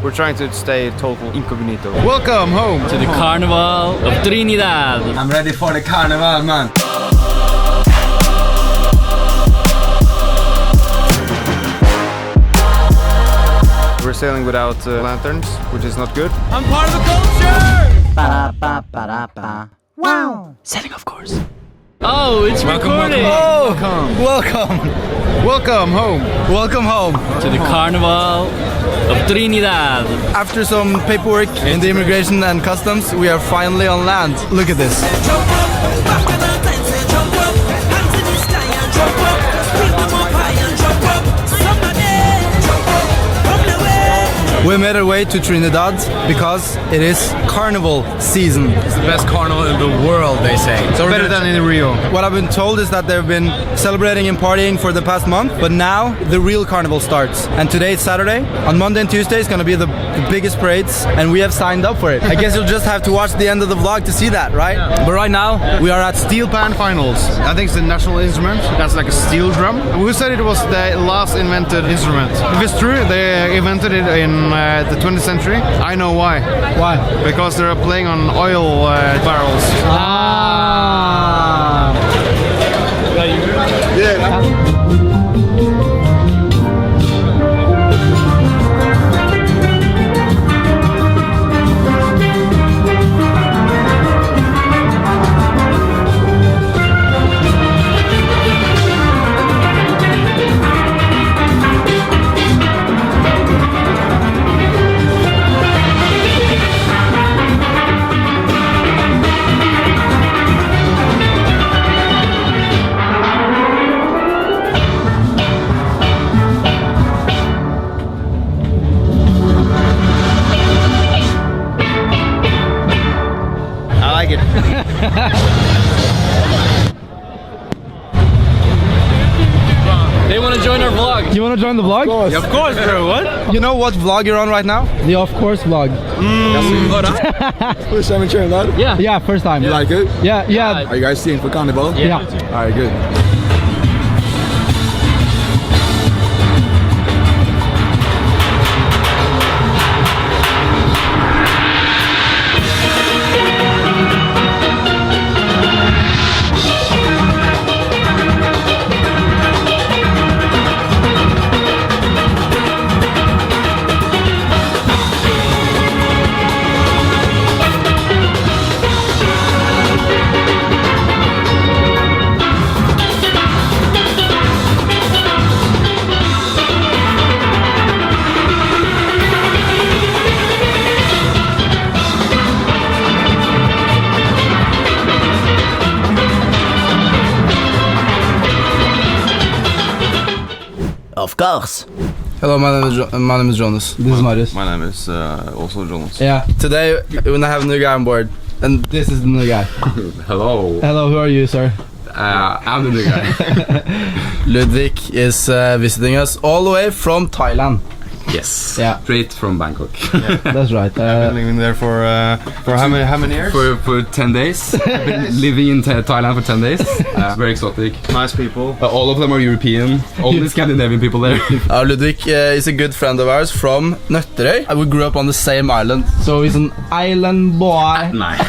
we're trying to stay total incognito. Welcome home to the Carnival of Trinidad. I'm ready for the Carnival, man. We're sailing without lanterns, which is not good. I'm part of the culture! Ba-da-ba-ba-da-ba. Wow! Sailing, of course. Oh, it's recording! Welcome home. Welcome home to the Carnival of Trinidad. After some paperwork in the immigration and customs, we are finally on land. Look at this. We made our way to Trinidad because it is carnival season. It's the best carnival in the world, they say. So better than in Rio. What I've been told is that they've been celebrating and partying for the past month, but now the real carnival starts. And today it's Saturday. On Monday and Tuesday it's gonna be the biggest parades, and we have signed up for it. I guess you'll just have to watch the end of the vlog to see that, right? Yeah. But right now we are at Steelpan Finals. I think it's the national instrument. That's like a steel drum. Who said it was the last invented instrument? If it's true, they invented it in the 20th century. I know why. Why? Because they're playing on oil barrels. Ah. Yeah. They want to join our vlog. You want to join the vlog? Yeah, of course, bro. What? You know what vlog you're on right now? The of course vlog. First time in Trinidad? Yeah. Yeah, first time. You like it? Yeah. Are you guys staying for Carnival? Yeah. Alright, good. Of course. Hello, my name is Jonas. This is Marius. My name is also Jonas. Yeah. Today we have a new guy on board, and this is the new guy. Hello. Hello, who are you, sir? I'm the new guy. Ludwig is visiting us all the way from Thailand. Yes. Yeah. Straight from Bangkok. Yeah, that's right. I've been living there for how many years? For 10 days. I've been living in Thailand for 10 days. Very exotic. Nice people. All of them are European. Only Scandinavian people there. Ludwig is a good friend of ours from Nøtterøy. We grew up on the same island, so he's an island boy. Nice.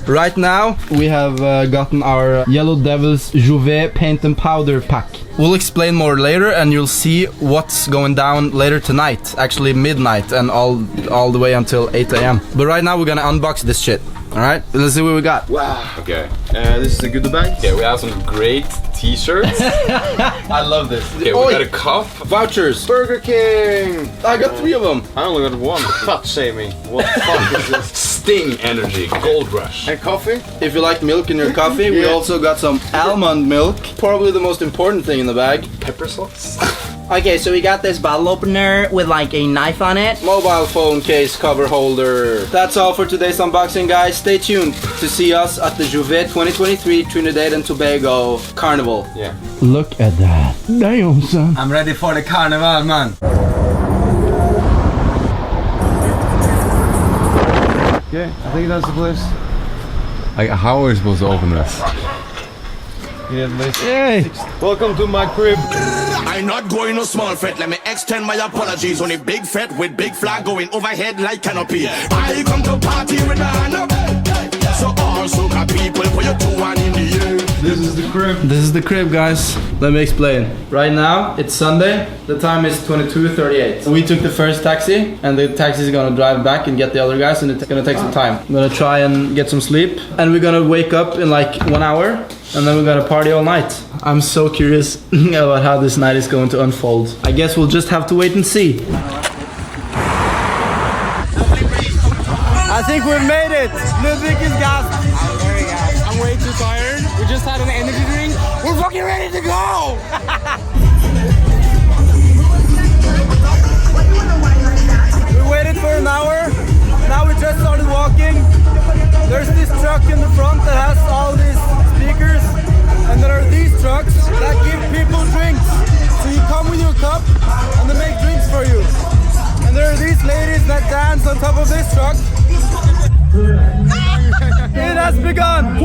Right now we have gotten our Yellow Devils Jouvet paint and powder pack. We'll explain more later, and you'll see what's going down later tonight, actually midnight and all the way until 8 AM. But right now we're gonna unbox this shit. Alright, let's see what we got. Wow. Okay. This is a goodie bag. Okay, we have some great t-shirts. I love this. Okay, we got a cup. Vouchers. Burger King! I got 3 of them. I only got one. Fat shaming. What the fuck is this? Sting Energy Gold Rush. And coffee? If you like milk in your coffee, we also got some almond milk. Probably the most important thing in the bag. Pepper sauce. Okay, so we got this bottle opener with like a knife on it. Mobile phone case cover holder. That's all for today's unboxing, guys. Stay tuned to see us at the Jouvet 2023 Trinidad and Tobago Carnival. Yeah. Look at that. Damn, son. I'm ready for the Carnival, man. Okay, I think that's the place. Like, how are we supposed to open this? Yeah, the place. Hey! Welcome to my crib. I'm not going no small fret. Let me extend my apologies. Only big fret with big flag going overhead like canopy. I come to party with the hand up. So all soca people put your 2-1 in the air. This is the crib. This is the crib, guys. Let me explain. Right now, it's Sunday. The time is 22:38. We took the first taxi, and the taxi is gonna drive back and get the other guys, and it's gonna take some time. I'm gonna try and get some sleep, and we're gonna wake up in like 1 hour, and then we're gonna party all night. I'm so curious about how this night is going to unfold. I guess we'll just have to wait and see. I think we've made it. Ludwig is gassed. I'm very gassed. I'm way too tired. We just had an energy drink. We're fucking ready to go! We waited for an hour. Now we just started walking. There's this truck in the front that has all these speakers. And there are these trucks that give people drinks. So you come with your cup and they make drinks for you. And there are these ladies that dance on top of this truck. It has begun!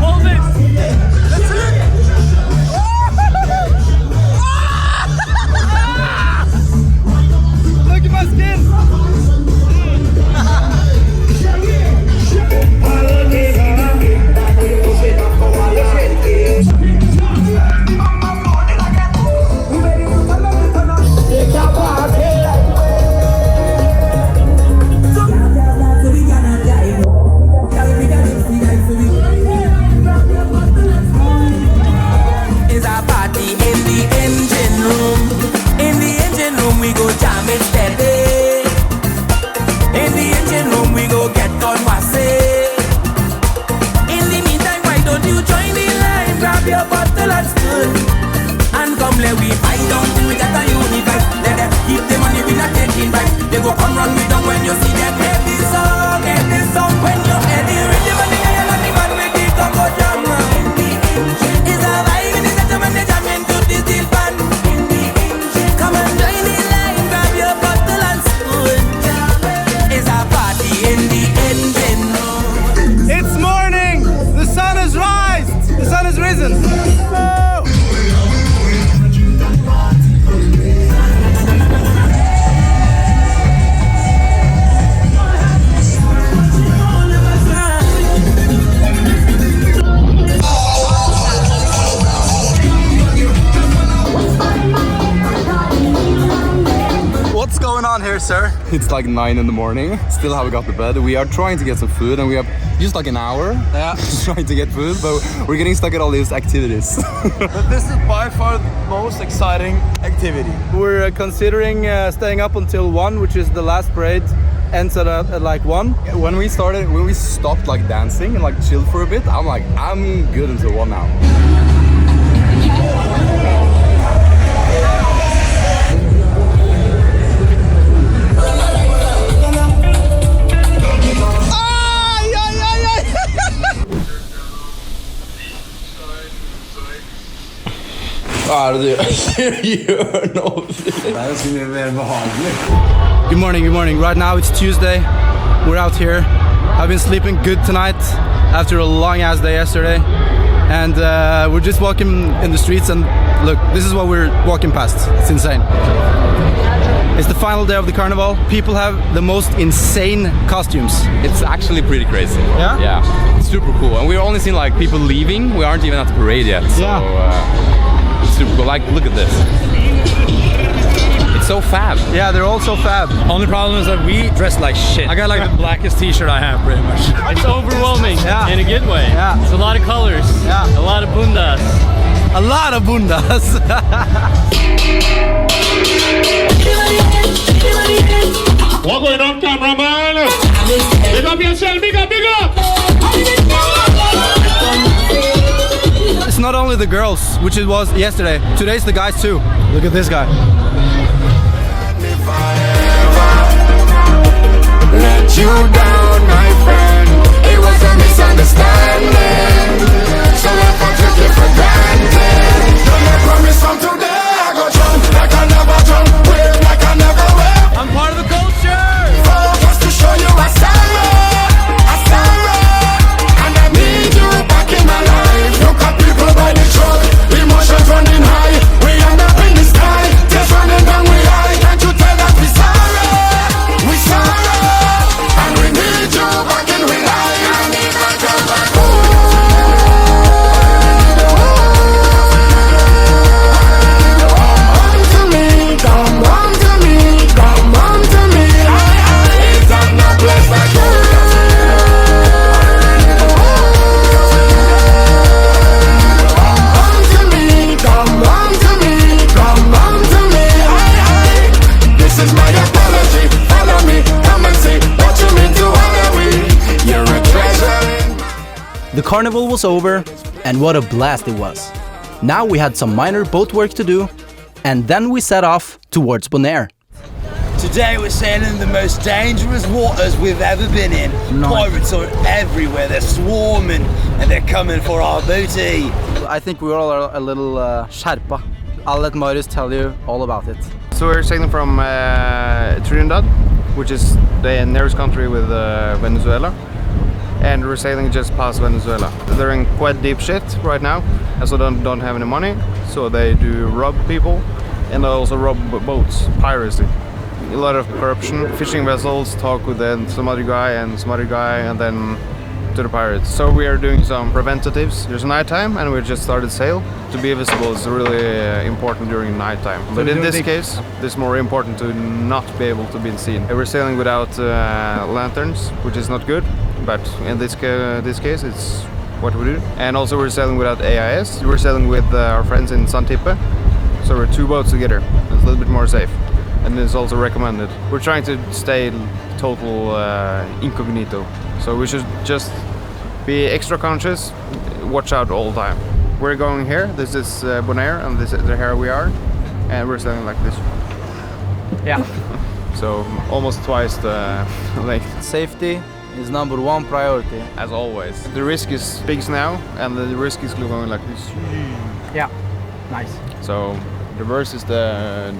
Hold it! Look at my skin! Sir? It's like 9 in the morning. Still haven't got to bed. We are trying to get some food, and we have just like an hour trying to get food, but we're getting stuck at all these activities. But this is by far the most exciting activity. We're considering staying up until 1, which is the last parade. Ends at like 1. When we stopped like dancing and like chilled for a bit, I'm like, I'm good until 1 now. Good morning, good morning. Right now it's Tuesday. We're out here. I've been sleeping good tonight after a long ass day yesterday. And we're just walking in the streets, and look, this is what we're walking past. It's insane. It's the final day of the carnival. People have the most insane costumes. It's actually pretty crazy. Yeah? Yeah. It's super cool. And we've only seen like people leaving. We aren't even at the parade yet. So it's super cool. Like, look at this. It's so fab. Yeah, they're all so fab. Only problem is that we dress like shit. I got like the blackest t-shirt I have, pretty much. It's overwhelming in a good way. Yeah. It's a lot of colors. Yeah. A lot of bundas. A lot of bundas. What going on, cameraman? Big up yourself, big up, big up! It's not only the girls, which it was yesterday. Today's the guys too. Look at this guy. Let you down, my friend. It was a misunderstanding. So if I took it for granted, don't let promise from today I go jump like I never jump, wave like I never wave. I'm part of the culture. Just to show you I sorrow, and I need you back in my life. Carnival was over, and what a blast it was. Now we had some minor boat work to do, and then we set off towards Bonaire. Today we're sailing the most dangerous waters we've ever been in. Pirates are everywhere, they're swarming and they're coming for our booty. I think we all are a little sherpa. I'll let Marius tell you all about it. So we're sailing from Trinidad, which is the nearest country with Venezuela. And we're sailing just past Venezuela. They're in quite deep shit right now, and so don't have any money. So they do rob people, and they also rob boats, piracy. A lot of corruption, fishing vessels, talk with then some other guy, and then to the pirates. So we are doing some preventatives. There's nighttime, and we just started sail. To be visible is really important during nighttime. But in this case, it's more important to not be able to be seen. We're sailing without lanterns, which is not good. But in this case, it's what we do. And also we're sailing without AIS. We're sailing with our friends in Santipe. So we're 2 boats together. It's a little bit more safe. And it's also recommended. We're trying to stay total incognito. So we should just be extra conscious, watch out all the time. We're going here. This is Bonaire, and this is here we are. And we're sailing like this. Yeah. So almost twice the length. Safety is #1 priority. As always. The risk is big now, and the risk is going like this. Yeah, nice. So the worst is the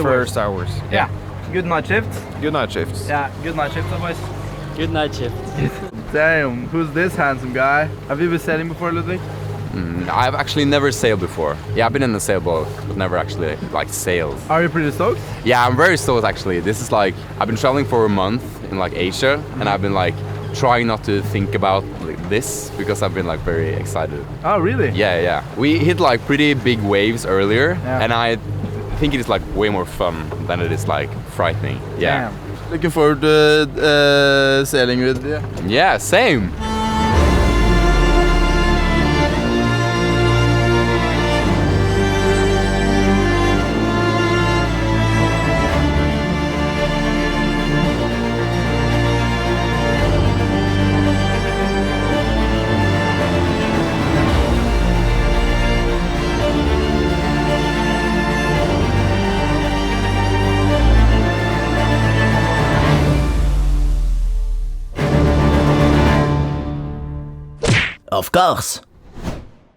first hours. Yeah. Good night shift. Good night shifts. Yeah, good night shift, boys. Good night shift. Damn, who's this handsome guy? Have you been sailing before, Ludwig? I've actually never sailed before. Yeah, I've been in a sailboat, but never actually like sailed. Are you pretty stoked? Yeah, I'm very stoked actually. This is like, I've been traveling for a month in like Asia, and I've been like trying not to think about like, this because I've been like very excited. Oh, really? Yeah. We hit like pretty big waves earlier, Yeah. and I think it is like way more fun than it is like frightening. Yeah. Damn. Looking forward to sailing with you. Yeah, same. Of course.